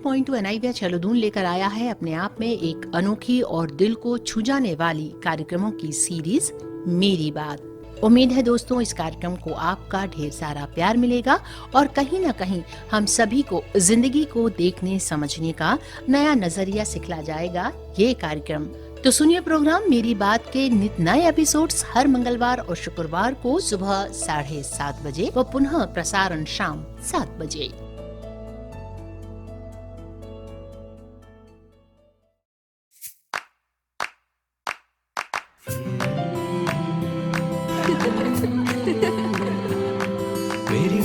92.2 NIVH चैलोदून लेकर आया है अपने आप में एक अनोखी और दिल को छू जाने वाली कार्यक्रमों की सीरीज मेरी बात। उम्मीद है दोस्तों इस कार्यक्रम को आपका ढेर सारा प्यार मिलेगा और कहीं न कहीं हम सभी को जिंदगी को देखने समझने का नया नजरिया सिखला जाएगा ये कार्यक्रम। तो सुनिए प्रोग्राम मेरी बात के नित नए एपिसोड्स हर मंगलवार और शुक्रवार को सुबह 7:30 बजे व पुनः प्रसारण शाम 7 बजे। मेरी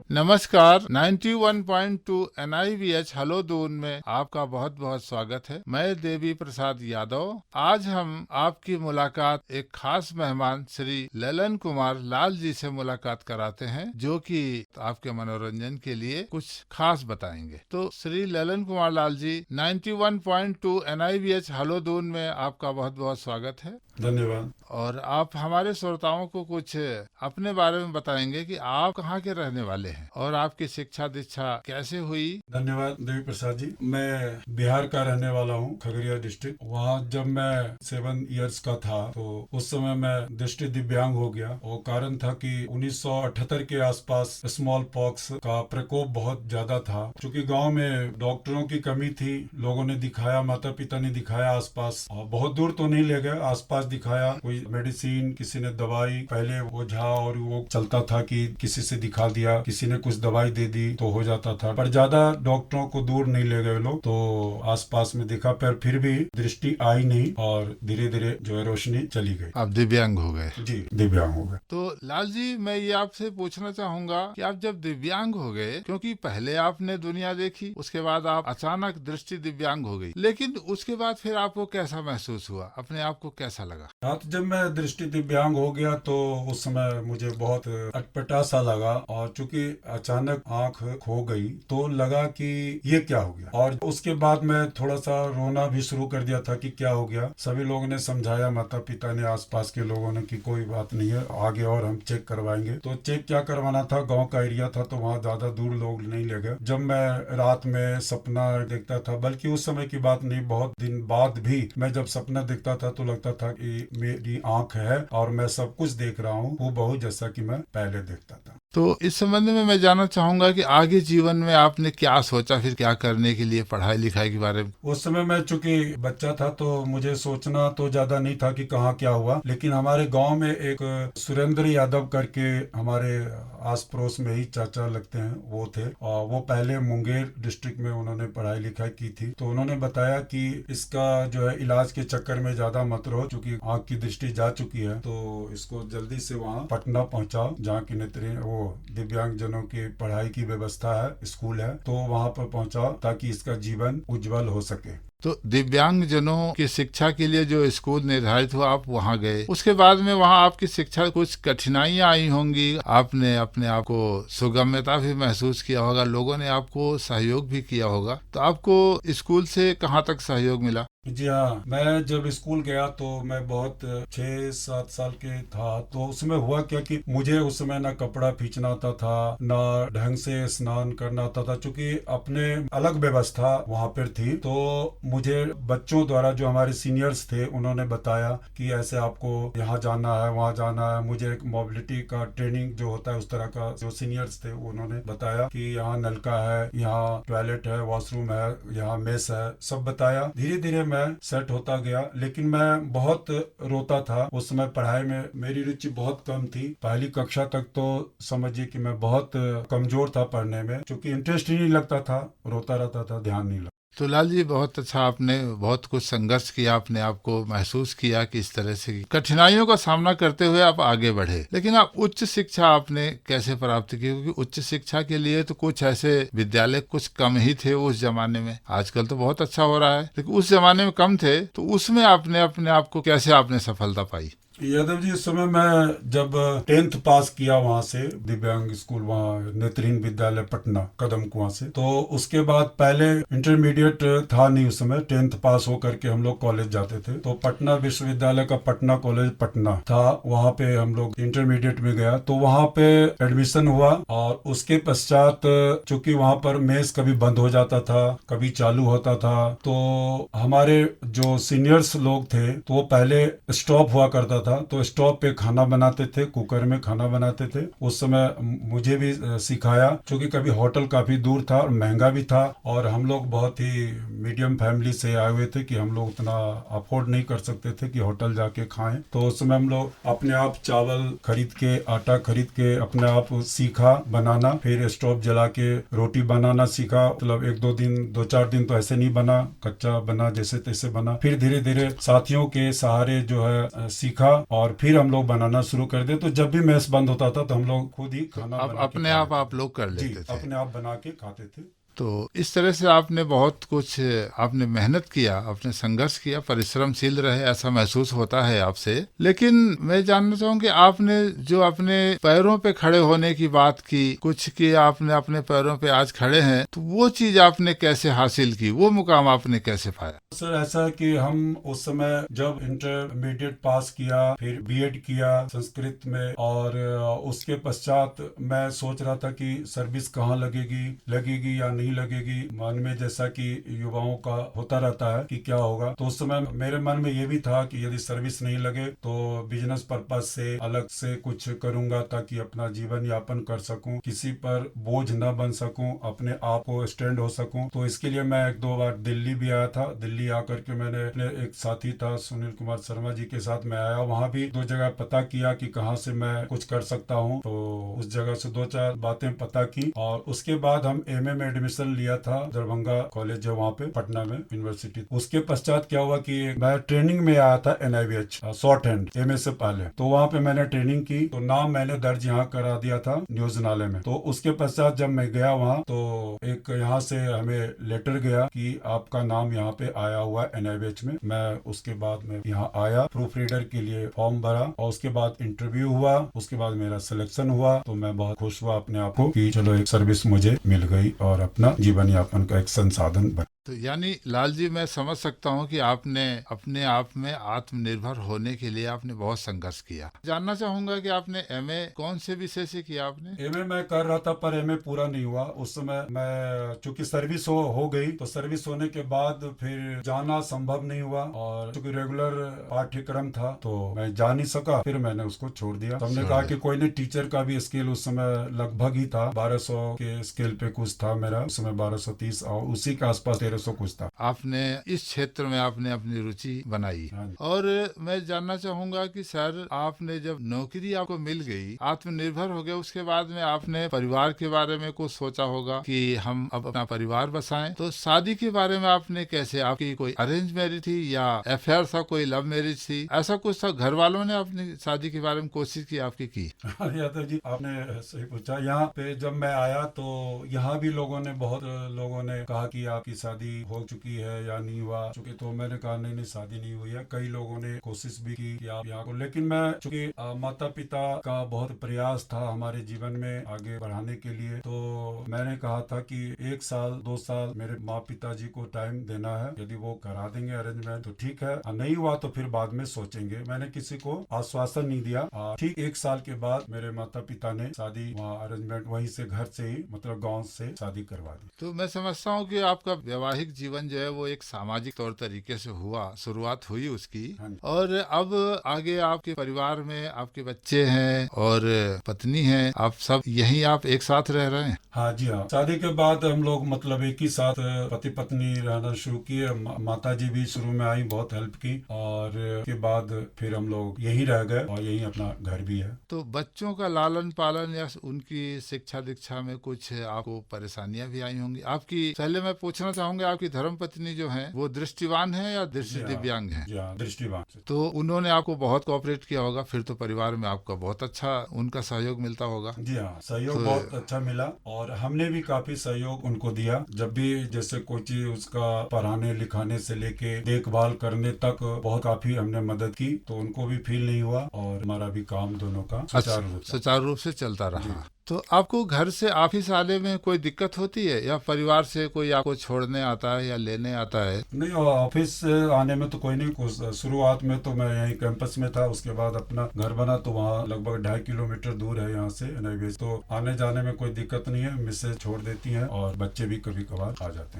नमस्कार 91.2 NIVH हलोदून में आपका बहुत बहुत स्वागत है। मैं देवी प्रसाद यादव। आज हम आपकी मुलाकात एक खास मेहमान श्री ललन कुमार लाल जी से मुलाकात कराते हैं, जो कि आपके मनोरंजन के लिए कुछ खास बताएंगे। तो श्री ललन कुमार लाल जी 91.2 NIVH हलोदून में आपका बहुत बहुत स्वागत है। धन्यवाद। और आप हमारे श्रोताओं को कुछ अपने बारे में बताएंगे कि आप कहाँ के रहने वाले हैं और आपकी शिक्षा दीक्षा कैसे हुई। धन्यवाद देवी प्रसाद जी। मैं बिहार का रहने वाला हूँ, खगड़िया डिस्ट्रिक्ट। वहाँ जब मैं 7 इयर्स का था तो उस समय मैं दृष्टि दिव्यांग हो गया। और कारण था कि 1978 के आसपास स्मॉल पॉक्स का प्रकोप बहुत ज्यादा था। चूँकि गाँव में डॉक्टरों की कमी थी, लोगों ने दिखाया, माता पिता ने दिखाया आसपास, और बहुत दूर तो नहीं ले गए, आसपास दिखाया, कोई मेडिसिन, किसी ने दवाई, पहले ओझा और वो चलता था कि किसी से दिखा दिया, किसी ने कुछ दवाई दे दी तो हो जाता था, पर ज्यादा डॉक्टरों को दूर नहीं ले गए लोग। तो आसपास में दिखा, पर फिर भी दृष्टि आई नहीं और धीरे धीरे जो है रोशनी चली गई। आप दिव्यांग हो गए? जी, दिव्यांग हो गए। तो लाल जी, मैं ये आपसे पूछना चाहूंगा कि आप जब दिव्यांग हो गए, क्योंकि पहले आपने दुनिया देखी, उसके बाद आप अचानक दृष्टि दिव्यांग हो गई, लेकिन उसके बाद फिर आपको कैसा महसूस हुआ, अपने आप को कैसा लगा? हाँ, तो जब मैं दृष्टि दिव्यांग हो गया तो उस समय मुझे बहुत अटपटा सा लगा, और चूंकि अचानक आंख खो गई तो लगा कि ये क्या हो गया। और उसके बाद मैं थोड़ा सा रोना भी शुरू कर दिया था कि क्या हो गया। सभी लोगों ने समझाया, माता पिता ने, आसपास के लोगों ने, कि कोई बात नहीं है, आगे और हम चेक करवाएंगे। तो चेक क्या करवाना था, गाँव का एरिया था तो वहाँ ज्यादा दूर लोग नहीं ले गए। जब मैं रात में सपना देखता था, बल्कि उस समय की बात नहीं, बहुत दिन बाद भी मैं जब सपना देखता था तो लगता था कि मेरी आंख है और मैं सब कुछ देख रहा हूँ, वो बहुत जैसा कि मैं पहले देखता था। तो इस संबंध में मैं जानना चाहूंगा कि आगे जीवन में आपने क्या सोचा, फिर क्या करने के लिए, पढ़ाई लिखाई के बारे में? उस समय मैं चूंकि बच्चा था तो मुझे सोचना तो ज्यादा नहीं था कि कहाँ क्या हुआ, लेकिन हमारे गांव में एक सुरेंद्र यादव करके, हमारे आस पड़ोस में ही चाचा लगते हैं, वो थे, और वो पहले मुंगेर डिस्ट्रिक्ट में उन्होंने पढ़ाई लिखाई की थी। तो उन्होंने बताया कि इसका जो है इलाज के चक्कर में ज्यादा मत रहो, क्योंकि आंख की दृष्टि जा चुकी है, तो इसको जल्दी से वहाँ पटना पहुँचाओ, जहाँ की नेत्री वो दिव्यांग जनों की पढ़ाई की व्यवस्था है, स्कूल है, तो वहाँ पर पहुँचाओ ताकि इसका जीवन उज्जवल हो सके। तो दिव्यांग जनों की शिक्षा के लिए जो स्कूल निर्धारित हुआ, आप वहाँ गए। उसके बाद में वहाँ आपकी शिक्षा कुछ कठिनाइयाँ आई होंगी, आपने अपने आप को सुगम्यता भी महसूस किया होगा, लोगों ने आपको सहयोग भी किया होगा। तो आपको स्कूल से कहाँ तक सहयोग मिला? जी हाँ, मैं जब स्कूल गया तो मैं बहुत 6-7 साल के था। तो उसमें हुआ क्या कि मुझे उस समय ना कपड़ा खींचना आता था, ना ढंग से स्नान करना आता था, चूंकि अपने अलग व्यवस्था वहाँ पर थी। तो मुझे बच्चों द्वारा, जो हमारे सीनियर्स थे, उन्होंने बताया कि ऐसे आपको यहाँ जाना है, वहाँ जाना है। मुझे एक मोबिलिटी का ट्रेनिंग जो होता है उस तरह का, जो सीनियर्स थे उन्होंने बताया कि यहाँ नलका है, यहाँ टॉयलेट है, वॉशरूम है, यहाँ मेस है, सब बताया। धीरे धीरे मैं सेट होता गया, लेकिन मैं बहुत रोता था। उस समय पढ़ाई में मेरी रुचि बहुत कम थी। पहली कक्षा तक तो समझिए कि मैं बहुत कमजोर था पढ़ने में, क्योंकि इंटरेस्ट ही नहीं लगता था, रोता रहता था, ध्यान नहीं लगता। तो लाल जी, बहुत अच्छा, आपने बहुत कुछ संघर्ष किया, अपने आप को महसूस किया कि इस तरह से कठिनाइयों का सामना करते हुए आप आगे बढ़े। लेकिन आप उच्च शिक्षा आपने कैसे प्राप्त की? क्योंकि उच्च शिक्षा के लिए तो कुछ ऐसे विद्यालय कुछ कम ही थे उस जमाने में। आजकल तो बहुत अच्छा हो रहा है, लेकिन उस जमाने में कम थे। तो उसमें आपने अपने आप को कैसे, आपने सफलता पाई? यादव जी, इस समय मैं जब 10th पास किया वहां से दिव्यांग स्कूल, वहाँ नेत्रहीन विद्यालय पटना कदम कुआं से, तो उसके बाद पहले इंटरमीडिएट था नहीं उस समय। 10th पास होकर के हम लोग कॉलेज जाते थे, तो पटना विश्वविद्यालय का पटना कॉलेज पटना था, वहाँ पे हम लोग इंटरमीडिएट में गया, तो वहाँ पे एडमिशन हुआ। और उसके पश्चात चूंकि वहाँ पर मेस कभी बंद हो जाता था, कभी चालू होता था, तो हमारे जो सीनियर्स लोग थे तो वो पहले स्टॉप हुआ करता था, तो स्टॉप पे खाना बनाते थे, कुकर में खाना बनाते थे। उस समय मुझे भी सिखाया, क्योंकि कभी होटल काफी दूर था और महंगा भी था, और हम लोग बहुत ही मीडियम फैमिली से आए हुए थे कि हम लोग उतना अफोर्ड नहीं कर सकते थे कि होटल जाके खाएं। तो उस समय हम लोग अपने आप चावल खरीद के, आटा खरीद के अपने आप सीखा बनाना, फिर स्टोव जला के रोटी बनाना सीखा। मतलब 1-2 दिन, 2-4 दिन तो ऐसे नहीं बना, कच्चा बना, जैसे तैसे बना। फिर धीरे धीरे साथियों के सहारे जो है सीखा, और फिर हम लोग बनाना शुरू कर दिए। तो जब भी मेस बंद होता था तो हम लोग खुद ही खाना अब बना के अपने खा आप लेते आप लोग कर थे। जी, लेते थे। अपने आप बना के खाते थे। तो इस तरह से आपने बहुत कुछ, आपने मेहनत किया, आपने संघर्ष किया, परिश्रमशील रहे, ऐसा महसूस होता है आपसे। लेकिन मैं जानना चाहूँगी, आपने जो अपने पैरों पे खड़े होने की बात की, कुछ कि आपने अपने पैरों पे आज खड़े हैं, तो वो चीज आपने कैसे हासिल की, वो मुकाम आपने कैसे पाया? सर, ऐसा है कि हम उस समय जब इंटरमीडिएट पास किया, फिर बीएड किया संस्कृत में, और उसके पश्चात मैं सोच रहा था कि सर्विस कहाँ लगेगी या नहीं लगेगी। मन में जैसा कि युवाओं का होता रहता है कि क्या होगा, तो उस समय मेरे मन में ये भी था कि यदि सर्विस नहीं लगे तो बिजनेस पर्पज से अलग से कुछ करूंगा, ताकि अपना जीवन यापन कर सकूं, किसी पर बोझ न बन सकूं, अपने आप को स्टैंड हो सकूं। तो इसके लिए मैं 1-2 बार दिल्ली भी आया था। दिल्ली आकर के मैंने अपने एक साथी था सुनील कुमार शर्मा जी के साथ मैं आया, वहाँ भी 2 जगह पता किया कि कहाँ से मैं कुछ कर सकता हूँ। तो उस जगह से 2-4 बातें पता की, और उसके बाद हम एमए में एडमिशन लिया था, दरभंगा कॉलेज है वहाँ पे पटना में, यूनिवर्सिटी। उसके पश्चात क्या हुआ कि मैं ट्रेनिंग में आया था NIVH शॉर्ट हैंड एमए से पहले, तो वहाँ पे मैंने ट्रेनिंग की, तो नाम मैंने दर्ज यहाँ करा दिया था नियोजनालय में। तो उसके पश्चात जब मैं गया वहाँ, तो एक यहाँ से हमें लेटर गया कि आपका नाम यहाँ पे आया हुआ NIVH में। मैं उसके बाद में यहाँ आया, प्रूफ रीडर के लिए फॉर्म भरा, और उसके बाद इंटरव्यू हुआ, उसके बाद मेरा सिलेक्शन हुआ। तो मैं बहुत खुश हुआ अपने आप को कि चलो एक सर्विस मुझे मिल गई और अपना जीवन यापन का एक संसाधन बना। तो यानी लाल जी, मैं समझ सकता हूँ कि आपने अपने आप में आत्मनिर्भर होने के लिए आपने बहुत संघर्ष किया। जानना चाहूंगा कि आपने एमए कौन से विषय से किया आपने? एमए मैं कर रहा था, पर एमए पूरा नहीं हुआ। उस समय मैं चूंकि सर्विस हो गई, तो सर्विस होने के बाद फिर जाना संभव नहीं हुआ, और चूंकि रेगुलर पाठ्यक्रम था तो मैं जा नहीं सका, फिर मैंने उसको छोड़ दिया। तो हमने कहा कि कोई नहीं, टीचर का भी स्केल उस समय लगभग ही था, 1200 के स्केल पे कुछ था मेरा उस समय, 1230, और उसी के आसपास 1300 कुछ था। आपने इस क्षेत्र में आपने अपनी रुचि बनाई। और मैं जानना चाहूंगा कि सर, आपने जब नौकरी आपको मिल गई, आत्मनिर्भर हो गए, उसके बाद में आपने परिवार के बारे में कुछ सोचा होगा कि हम अब अपना परिवार बसाएं। तो शादी के बारे में आपने कैसे, आपकी कोई अरेंज मैरिज थी या अफेयर था, कोई लव मैरिज थी, ऐसा कुछ था? घर वालों ने अपनी शादी के बारे में कोशिश की आपकी की? यादव जी, आपने सही पूछा। यहाँ पे जब मैं आया तो यहाँ भी बहुत लोगों ने कहा कि आपकी शादी हो चुकी है या नहीं हुआ चूंकि, तो मैंने कहा नहीं, शादी नहीं हुई है। कई लोगों ने कोशिश भी की कि आप यहाँ को, लेकिन मैं चूंकि माता पिता का बहुत प्रयास था हमारे जीवन में आगे बढ़ाने के लिए, तो मैंने कहा था कि 1 साल 2 साल मेरे माँ पिताजी को टाइम देना है। यदि वो करा देंगे अरेंजमेंट तो ठीक है, नहीं हुआ तो फिर बाद में सोचेंगे। मैंने किसी को आश्वासन नहीं दिया। ठीक 1 साल के बाद मेरे माता पिता ने शादी अरेंजमेंट वहीं से, घर से ही, मतलब गाँव से शादी करवा दी। तो मैं समझता हूँ कि आपका वैवाहिक जीवन जो है वो एक सामाजिक तौर तरीके से हुआ, शुरुआत हुई उसकी। और अब आगे आपके परिवार में आपके बच्चे हैं और पत्नी है, आप सब यहीं आप एक साथ रह रहे हैं? हाँ जी, हाँ। शादी के बाद हम लोग मतलब एक ही साथ पति पत्नी रहना शुरू किए। माता जी भी शुरू में आई, बहुत हेल्प की, और के बाद फिर हम लोग यहीं रह गए, और यहीं अपना घर भी है। तो बच्चों का लालन पालन या उनकी शिक्षा दीक्षा में कुछ आपको परेशानियां भी आई होंगी आपकी? पहले मैं पूछना चाहूंगा होंगे आपकी धर्मपत्नी जो है वो दृष्टिवान है या दृष्टि दिव्यांग है? जी हाँ, दृष्टिवान से। तो उन्होंने आपको बहुत कोऑपरेट किया होगा, फिर तो परिवार में आपका बहुत अच्छा उनका सहयोग मिलता होगा। जी हाँ, सहयोग बहुत अच्छा मिला और हमने भी काफी सहयोग उनको दिया। जब भी जैसे कोई चीज उसका पढ़ाने लिखाने से लेके देखभाल करने तक बहुत काफी हमने मदद की, तो उनको भी फील नहीं हुआ और हमारा भी काम दोनों का सुचारू रूप से चलता रहा। तो आपको घर से ऑफिस आने में कोई दिक्कत होती है या परिवार से कोई आपको छोड़ने आता है या लेने आता है? नहीं, ऑफिस से आने में तो कोई नहीं। शुरुआत में तो मैं यहीं कैंपस में था, उसके बाद अपना घर बना तो वहाँ लगभग 2.5 किलोमीटर दूर है यहाँ से NIVH, तो आने जाने में कोई दिक्कत नहीं है। मिसेज छोड़ देती हैं और बच्चे भी कभी कभार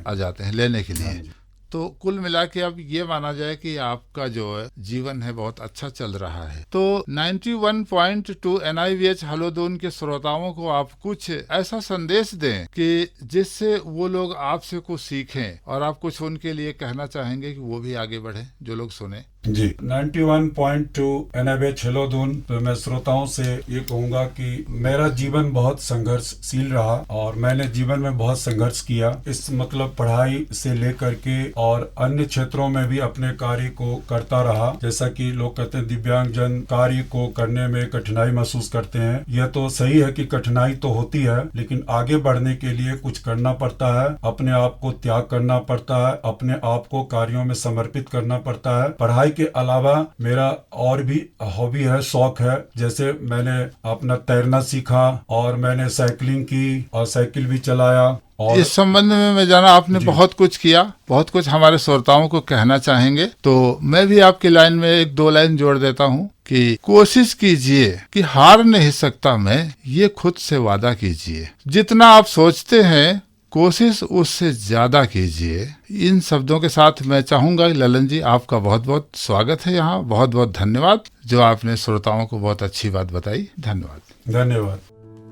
आ जाते हैं लेने के लिए। तो कुल मिला के अब ये माना जाए कि आपका जो है जीवन है बहुत अच्छा चल रहा है। तो 91.2 NIVH हलोदून के श्रोताओं को आप कुछ ऐसा संदेश दें कि जिससे वो लोग आपसे कुछ सीखें, और आप कुछ उनके लिए कहना चाहेंगे कि वो भी आगे बढ़े, जो लोग सुने। जी, 91.2 NIVH हलोदून तो मैं श्रोताओं से ये कहूंगा कि मेरा जीवन बहुत संघर्षशील रहा और मैंने जीवन में बहुत संघर्ष किया। इस मतलब पढ़ाई से लेकर के और अन्य क्षेत्रों में भी अपने कार्य को करता रहा। जैसा कि लोग कहते हैं दिव्यांगजन कार्य को करने में कठिनाई महसूस करते हैं। यह तो सही है कि कठिनाई तो होती है, लेकिन आगे बढ़ने के लिए कुछ करना पड़ता है, अपने आप को त्याग करना पड़ता है, अपने आप को कार्यों में समर्पित करना पड़ता है। पढ़ाई के अलावा मेरा और भी हॉबी है, शौक है। जैसे मैंने अपना तैरना सीखा और मैंने साइकिलिंग की और साइकिल भी चलाया। और इस संबंध में मैं जाना आपने बहुत कुछ किया, बहुत कुछ हमारे श्रोताओं को कहना चाहेंगे, तो मैं भी आपकी लाइन में 1-2 लाइन जोड़ देता हूँ कि कोशिश कीजिए कि हार नहीं सकता मैं, ये खुद से वादा कीजिए। जितना आप सोचते हैं कोशिश उससे ज्यादा कीजिए। इन शब्दों के साथ मैं चाहूंगा ललन जी आपका बहुत बहुत स्वागत है यहाँ। बहुत बहुत धन्यवाद जो आपने श्रोताओं को बहुत अच्छी बात बताई। धन्यवाद।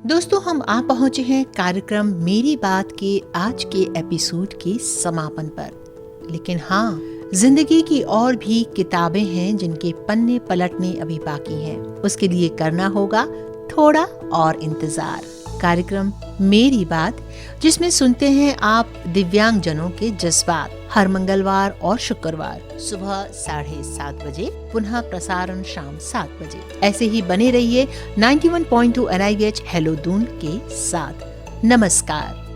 दोस्तों, हम आ पहुंचे हैं कार्यक्रम मेरी बात के आज के एपिसोड के समापन पर। लेकिन हाँ, जिंदगी की और भी किताबें हैं जिनके पन्ने पलटने अभी बाकी हैं। उसके लिए करना होगा थोड़ा और इंतजार। कार्यक्रम मेरी बात, जिसमें सुनते हैं आप दिव्यांगजनों के जज्बात, हर मंगलवार और शुक्रवार सुबह 7:30 बजे, पुनः प्रसारण शाम 7 बजे। ऐसे ही बने रहिए 91.2 NIVH हलोदून के साथ। नमस्कार।